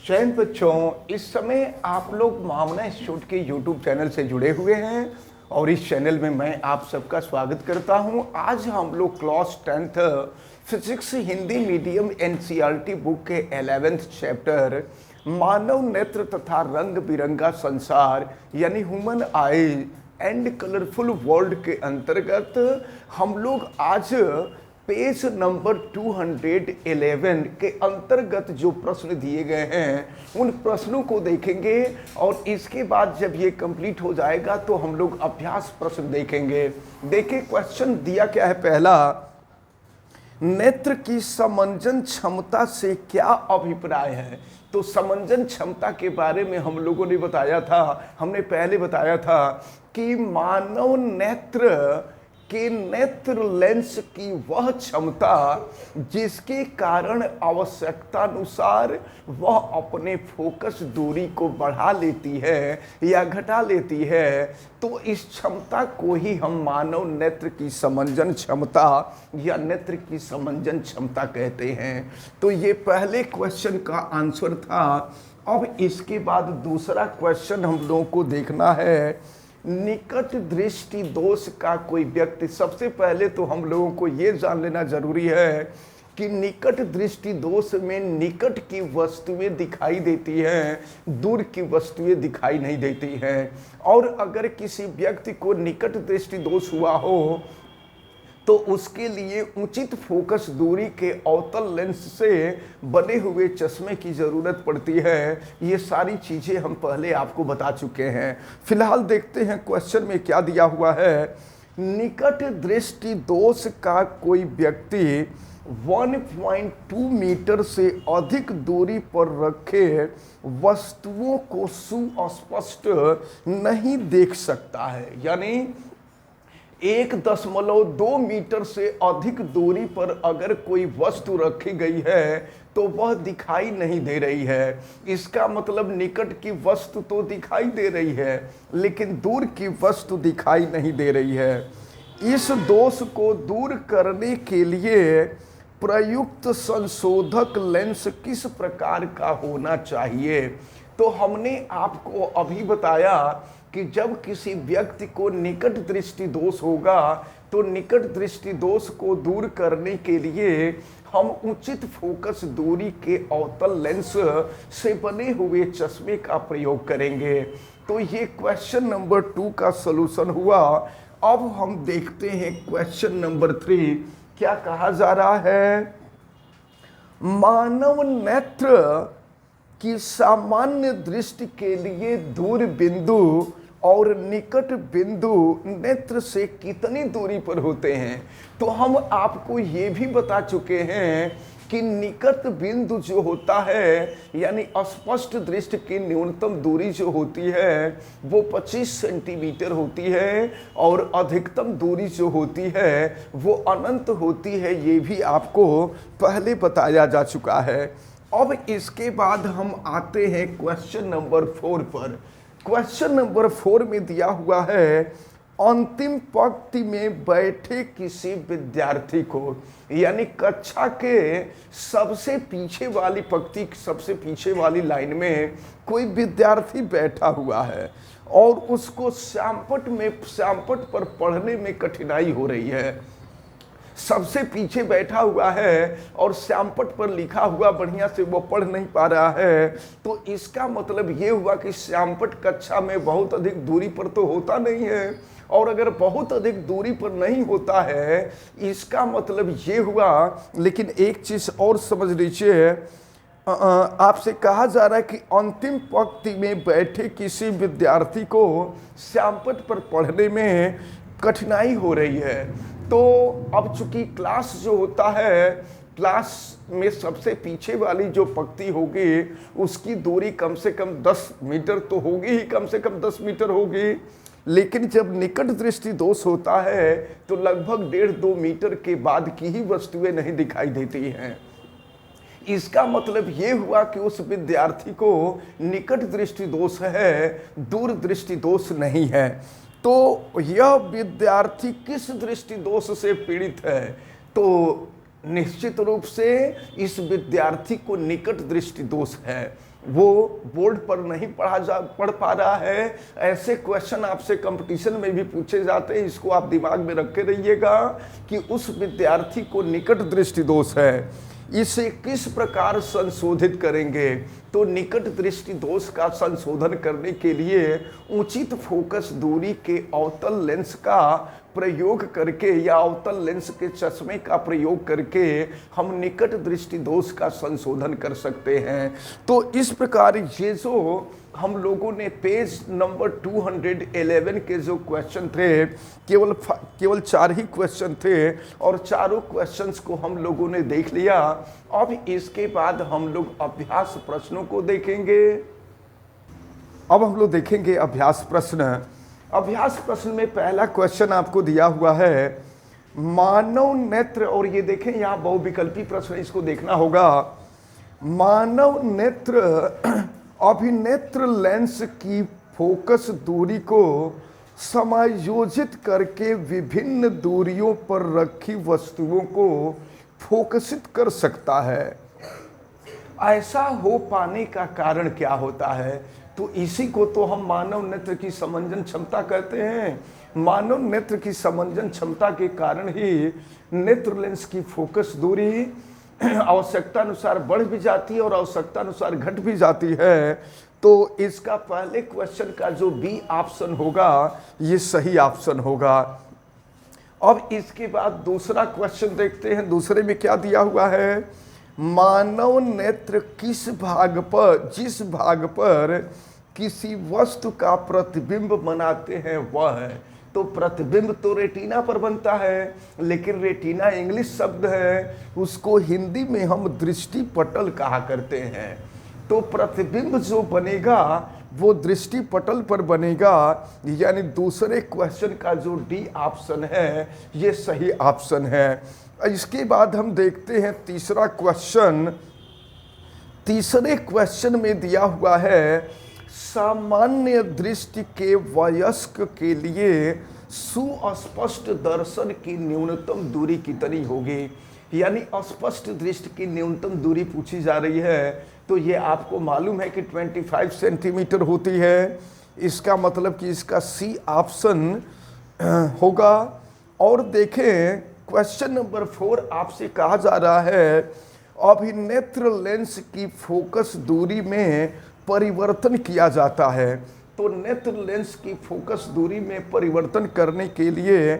जैन बच्चों, इस समय आप लोग मामना इंस्टीट्यूट के यूट्यूब चैनल से जुड़े हुए हैं और इस चैनल में मैं आप सबका स्वागत करता हूं। आज हम लोग class 10th physics Hindi medium NCERT book के 11th चैप्टर मानव नेत्र तथा रंग बिरंगा संसार यानी human I and colourful world के अंतर्गत हम लोग आज पेज नंबर 211 के अंतर्गत जो प्रश्न दिए गए हैं उन प्रश्नों को देखेंगे और इसके बाद जब ये कंप्लीट हो जाएगा तो हम लोग अभ्यास प्रश्न देखेंगे। देखिए क्वेश्चन दिया क्या है। पहला, नेत्र की समंजन क्षमता से क्या अभिप्राय है। तो समंजन क्षमता के बारे में हम लोगों ने बताया था, हमने पहले बताया था कि मानव नेत्र के नेत्र लेंस की वह क्षमता जिसके कारण आवश्यकतानुसार वह अपने फोकस दूरी को बढ़ा लेती है या घटा लेती है, तो इस क्षमता को ही हम मानव नेत्र की समंजन क्षमता या नेत्र की समंजन क्षमता कहते हैं। तो ये पहले क्वेश्चन का आंसर था। अब इसके बाद दूसरा क्वेश्चन हम लोगों को देखना है। निकट दृष्टि दोष का कोई व्यक्ति, सबसे पहले तो हम लोगों को ये जान लेना जरूरी है कि निकट दृष्टि दोष में निकट की वस्तुएं दिखाई देती हैं, दूर की वस्तुएं दिखाई नहीं देती हैं। और अगर किसी व्यक्ति को निकट दृष्टि दोष हुआ हो तो उसके लिए उचित फोकस दूरी के अवतल लेंस से बने हुए चश्मे की ज़रूरत पड़ती है। ये सारी चीज़ें हम पहले आपको बता चुके हैं। फिलहाल देखते हैं क्वेश्चन में क्या दिया हुआ है। निकट दृष्टि दोष का कोई व्यक्ति 1.2 मीटर से अधिक दूरी पर रखे वस्तुओं को सुस्पष्ट नहीं देख सकता है। यानी 1.2 मीटर से अधिक दूरी पर अगर कोई वस्तु रखी गई है तो वह दिखाई नहीं दे रही है। इसका मतलब निकट की वस्तु तो दिखाई दे रही है लेकिन दूर की वस्तु दिखाई नहीं दे रही है। इस दोष को दूर करने के लिए प्रयुक्त संशोधक लेंस किस प्रकार का होना चाहिए। तो हमने आपको अभी बताया कि जब किसी व्यक्ति को निकट दृष्टि दोष होगा तो निकट दृष्टि दोष को दूर करने के लिए हम उचित फोकस दूरी के अवतल लेंस से बने हुए चश्मे का प्रयोग करेंगे। तो ये क्वेश्चन नंबर 2 का सलूशन हुआ। अब हम देखते हैं क्वेश्चन नंबर 3 क्या कहा जा रहा है। मानव नेत्र की सामान्य दृष्टि के लिए दूर बिंदु और निकट बिंदु नेत्र से कितनी दूरी पर होते हैं। तो हम आपको ये भी बता चुके हैं कि निकट बिंदु जो होता है यानी स्पष्ट दृष्टि की न्यूनतम दूरी जो होती है वो 25 सेंटीमीटर होती है और अधिकतम दूरी जो होती है वो अनंत होती है। ये भी आपको पहले बताया जा चुका है। अब इसके बाद हम आते हैं क्वेश्चन नंबर 4 पर। क्वेश्चन नंबर 4 में दिया हुआ है अंतिम पंक्ति में बैठे किसी विद्यार्थी को, यानी कक्षा के सबसे पीछे वाली पंक्ति, सबसे पीछे वाली लाइन में कोई विद्यार्थी बैठा हुआ है और उसको श्यामपट्ट पर पढ़ने में कठिनाई हो रही है। सबसे पीछे बैठा हुआ है और श्यामपट्ट पर लिखा हुआ बढ़िया से वो पढ़ नहीं पा रहा है। तो इसका मतलब ये हुआ कि श्यामपट्ट कक्षा में बहुत अधिक दूरी पर तो होता नहीं है, और अगर बहुत अधिक दूरी पर नहीं होता है इसका मतलब ये हुआ। लेकिन एक चीज और समझ लीजिए, आपसे कहा जा रहा है कि अंतिम पंक्ति में बैठे किसी विद्यार्थी को श्यामपट्ट पर पढ़ने में कठिनाई हो रही है। तो अब चूंकि क्लास जो होता है, क्लास में सबसे पीछे वाली जो पंक्ति होगी उसकी दूरी कम से कम 10 मीटर तो होगी ही, कम से कम 10 मीटर होगी। लेकिन जब निकट दृष्टि दोष होता है तो लगभग 1.5-2 मीटर के बाद की ही वस्तुएं नहीं दिखाई देती हैं। इसका मतलब ये हुआ कि उस विद्यार्थी को निकट दृष्टि दोष है, दूर दृष्टि दोष नहीं है। तो यह विद्यार्थी किस दृष्टि दोष से पीड़ित है। तो निश्चित रूप से इस विद्यार्थी को निकट दृष्टि दोष है। वो बोर्ड पर नहीं पढ़ पा रहा है, ऐसे क्वेश्चन आपसे कंपटीशन में भी पूछे जाते हैं। इसको आप दिमाग में रखे रहिएगा कि उस विद्यार्थी को निकट दृष्टि दोष है, इसे किस प्रकार संशोधित करेंगे। तो निकट दृष्टि दोष का संशोधन करने के लिए उचित फोकस दूरी के अवतल लेंस का प्रयोग करके या अवतल लेंस के चश्मे का प्रयोग करके हम निकट दृष्टि दोष का संशोधन कर सकते हैं। तो इस प्रकार ये जो हम लोगों ने पेज नंबर 211 के जो क्वेश्चन थे, केवल 4 ही क्वेश्चन थे और चारों क्वेश्चंस को हम लोगों ने देख लिया। अब इसके बाद हम लोग अभ्यास प्रश्नों को देखेंगे। अब हम लोग देखेंगे अभ्यास प्रश्न। अभ्यास प्रश्न में पहला क्वेश्चन आपको दिया हुआ है, मानव नेत्र, और ये देखें यहाँ बहुविकल्पी प्रश्न, इसको देखना होगा। मानव नेत्र अभिनेत्र लेंस की फोकस दूरी को समायोजित करके विभिन्न दूरियों पर रखी वस्तुओं को फोकसित कर सकता है। ऐसा हो पाने का कारण क्या होता है? तो इसी को तो हम मानव नेत्र की समंजन क्षमता कहते हैं। मानव नेत्र की समंजन क्षमता के कारण ही नेत्र लेंस की फोकस दूरी आवश्यकता अनुसार बढ़ भी जाती है और आवश्यकता अनुसार घट भी जाती है। तो इसका पहले क्वेश्चन का जो बी ऑप्शन होगा ये सही ऑप्शन होगा। अब इसके बाद दूसरा क्वेश्चन देखते हैं। दूसरे में क्या दिया हुआ है, मानव नेत्र किस भाग पर, जिस भाग पर किसी वस्तु का प्रतिबिंब बनाते हैं वह है। तो प्रतिबिंब तो रेटिना पर बनता है, लेकिन रेटिना इंग्लिश शब्द है, उसको हिंदी में हम दृष्टि पटल कहा करते हैं। तो प्रतिबिंब जो बनेगा वो दृष्टि पटल पर बनेगा, यानी दूसरे क्वेश्चन का जो डी ऑप्शन है ये सही ऑप्शन है। इसके बाद हम देखते हैं तीसरा क्वेश्चन। तीसरे क्वेश्चन में दिया हुआ है, सामान्य दृष्टि के वयस्क के लिए सुस्पष्ट दर्शन की न्यूनतम दूरी कितनी होगी। यानी अस्पष्ट दृष्टि की न्यूनतम दूरी पूछी जा रही है। तो ये आपको मालूम है कि 25 सेंटीमीटर होती है। इसका मतलब कि इसका सी ऑप्शन होगा। और देखें क्वेश्चन नंबर 4 आपसे कहा जा रहा है, अभिनेत्र लेंस की फोकस दूरी में परिवर्तन किया जाता है। तो नेत्र लेंस की फोकस दूरी में परिवर्तन करने के लिए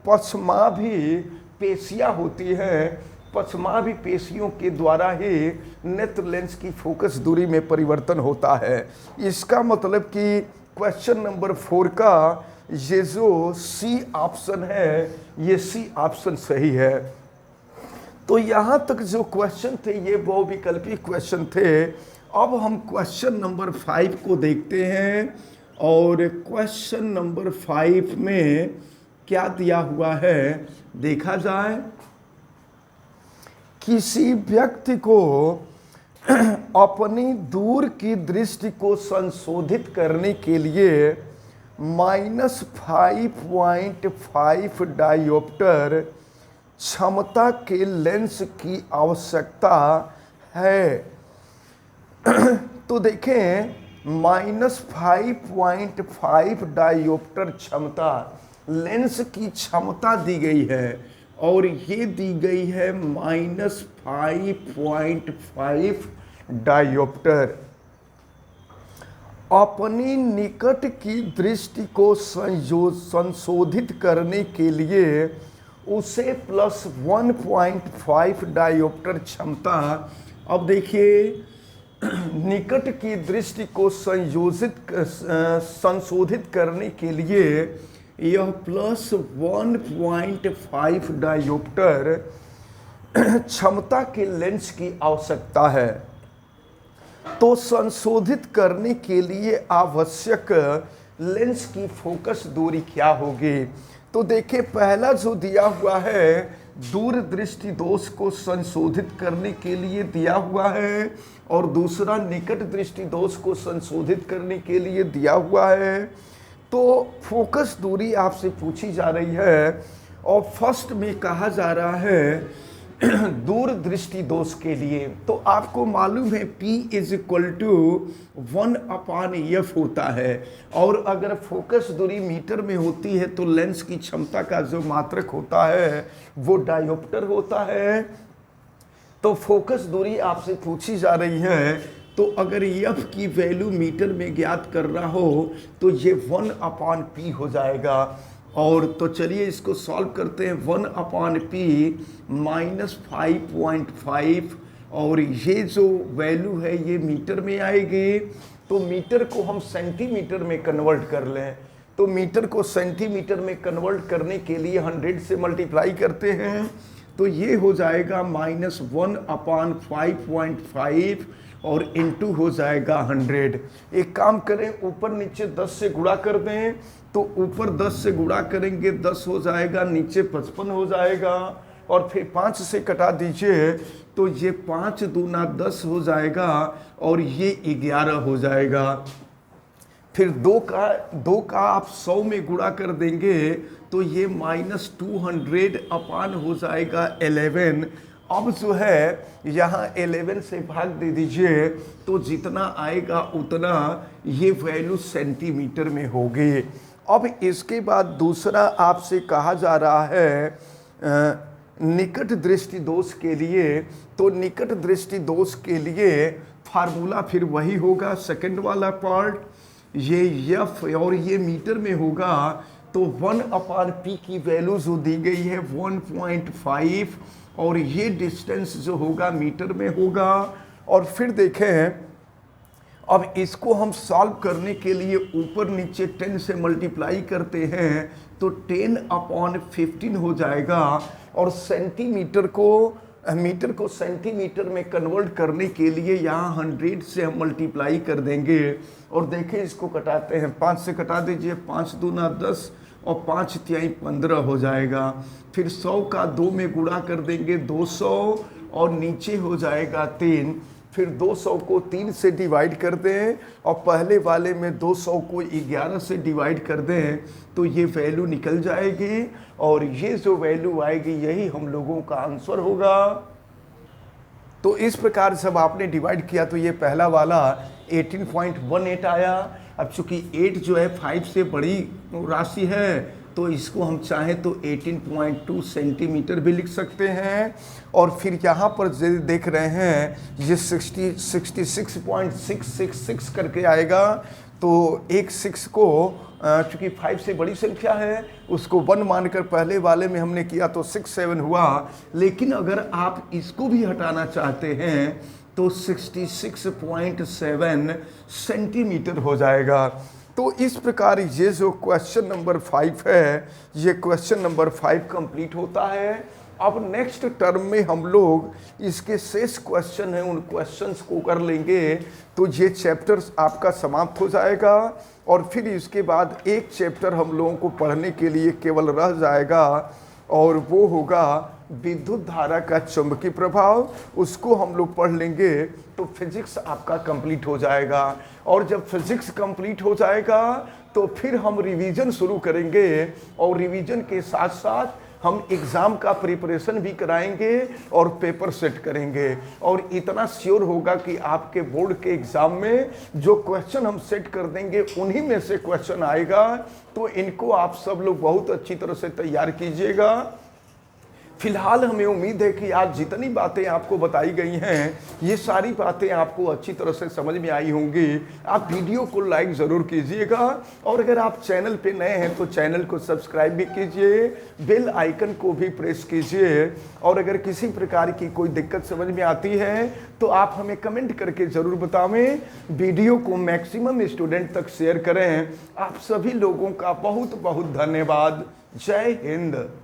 पश्चमाभी पेशियां होती हैं। पश्चमाभी पेशियों के द्वारा ही नेत्र लेंस की फोकस दूरी में परिवर्तन होता है। इसका मतलब कि क्वेश्चन नंबर 4 का ये जो सी ऑप्शन है ये सी ऑप्शन सही है। तो यहाँ तक जो क्वेश्चन थे ये बहुविकल्पी क्वेश्चन थे। अब हम क्वेश्चन नंबर 5 को देखते हैं। और क्वेश्चन नंबर 5 में क्या दिया हुआ है देखा जाए। किसी व्यक्ति को अपनी दूर की दृष्टि को संशोधित करने के लिए -5.5 डायोप्टर क्षमता के लेंस की आवश्यकता है। तो देखें -5.5 डायोप्टर क्षमता लेंस की क्षमता दी गई है और ये दी गई है -5.5 डायोप्टर। अपनी निकट की दृष्टि को संशोधित करने के लिए उसे +1.5 डायोप्टर क्षमता। अब देखिए निकट की दृष्टि को संशोधित करने के लिए यह +1.5 डायोप्टर क्षमता के लेंस की आवश्यकता है। तो संशोधित करने के लिए आवश्यक लेंस की फोकस दूरी क्या होगी। तो देखिए पहला जो दिया हुआ है दूर दृष्टि दोष को संशोधित करने के लिए दिया हुआ है और दूसरा निकट दृष्टि दोष को संशोधित करने के लिए दिया हुआ है। तो फोकस दूरी आपसे पूछी जा रही है और फर्स्ट में कहा जा रहा है दूरदृष्टि दोष के लिए तो आपको मालूम है P is equal to 1/f होता है, और अगर फोकस दूरी मीटर में होती है तो लेंस की क्षमता का जो मात्रक होता है वो डायोप्टर होता है। तो फोकस दूरी आपसे पूछी जा रही है, तो अगर f की वैल्यू मीटर में ज्ञात कर रहा हो तो ये 1/p हो जाएगा। और तो चलिए इसको सॉल्व करते हैं। 1/p -5.5, और ये जो वैल्यू है ये मीटर में आएगी, तो मीटर को हम सेंटीमीटर में कन्वर्ट कर लें। तो मीटर को सेंटीमीटर में कन्वर्ट करने के लिए 100 से मल्टीप्लाई करते हैं, तो ये हो जाएगा -1/5.5 और इनटू हो जाएगा 100। एक काम करें, ऊपर नीचे 10 से गुणा कर दें, तो ऊपर 10 से गुणा करेंगे 10 हो जाएगा, नीचे 55 हो जाएगा, और फिर 5 से कटा दीजिए तो ये 5 दूना 10 हो जाएगा और ये 11 हो जाएगा। फिर 2 का आप 100 में गुणा कर देंगे तो ये -200 अपान हो जाएगा 11। अब जो है यहाँ 11 से भाग दे दीजिए, तो जितना आएगा उतना ये वैल्यू सेंटीमीटर में होगी। अब इसके बाद दूसरा आपसे कहा जा रहा है निकट दृष्टि दोष के लिए। तो निकट दृष्टि दोष के लिए फार्मूला फिर वही होगा, सेकंड वाला पार्ट, ये f और ये मीटर में होगा, तो 1/p की वैल्यू जो दी गई है 1.5, और ये डिस्टेंस जो होगा मीटर में होगा। और फिर देखें, अब इसको हम सॉल्व करने के लिए ऊपर नीचे 10 से मल्टीप्लाई करते हैं, तो 10/15 हो जाएगा, और मीटर को सेंटीमीटर में कन्वर्ट करने के लिए यहाँ 100 से हम मल्टीप्लाई कर देंगे। और देखें इसको कटाते हैं, 5 से कटा दीजिए, 5 दूना 10 और 5 तिहाई 15 हो जाएगा। फिर 100 का 2 में गुणा कर देंगे 200, और नीचे हो जाएगा 3। फिर 200 को 3 से डिवाइड कर दें, और पहले वाले में 200 को 11 से डिवाइड कर दें, तो ये वैल्यू निकल जाएगी, और ये जो वैल्यू आएगी यही हम लोगों का आंसर होगा। तो इस प्रकार जब आपने डिवाइड किया तो ये पहला वाला 18.18 आया। अब चूंकि 8 जो है 5 से बड़ी राशि है, तो इसको हम चाहें तो 18.2 सेंटीमीटर भी लिख सकते हैं। और फिर यहाँ पर देख रहे हैं ये 66.666 करके आएगा, तो एक 6 को चूँकि 5 से बड़ी संख्या है उसको 1 मानकर पहले वाले में हमने किया तो 67 हुआ। लेकिन अगर आप इसको भी हटाना चाहते हैं तो 66.7 सेंटीमीटर हो जाएगा। तो इस प्रकार ये जो क्वेश्चन नंबर 5 है, ये क्वेश्चन नंबर 5 कंप्लीट होता है। अब नेक्स्ट टर्म में हम लोग इसके शेष क्वेश्चन हैं उन क्वेश्चंस को कर लेंगे, तो ये चैप्टर आपका समाप्त हो जाएगा। और फिर इसके बाद एक चैप्टर हम लोगों को पढ़ने के लिए केवल रह जाएगा, और वो होगा विद्युत धारा का चुंबकीय प्रभाव। उसको हम लोग पढ़ लेंगे तो फिजिक्स आपका कंप्लीट हो जाएगा। और जब फिजिक्स कंप्लीट हो जाएगा तो फिर हम रिवीजन शुरू करेंगे, और रिवीजन के साथ साथ हम एग्ज़ाम का प्रिपरेशन भी कराएंगे और पेपर सेट करेंगे। और इतना श्योर होगा कि आपके बोर्ड के एग्ज़ाम में जो क्वेश्चन हम सेट कर देंगे उन्हीं में से क्वेश्चन आएगा। तो इनको आप सब लोग बहुत अच्छी तरह से तैयार कीजिएगा। फिलहाल हमें उम्मीद है कि आज जितनी बातें आपको बताई गई हैं ये सारी बातें आपको अच्छी तरह से समझ में आई होंगी। आप वीडियो को लाइक ज़रूर कीजिएगा, और अगर आप चैनल पे नए हैं तो चैनल को सब्सक्राइब भी कीजिए, बेल आइकन को भी प्रेस कीजिए। और अगर किसी प्रकार की कोई दिक्कत समझ में आती है तो आप हमें कमेंट करके ज़रूर बतावें। वीडियो को मैक्सिमम स्टूडेंट तक शेयर करें। आप सभी लोगों का बहुत बहुत धन्यवाद। जय हिंद।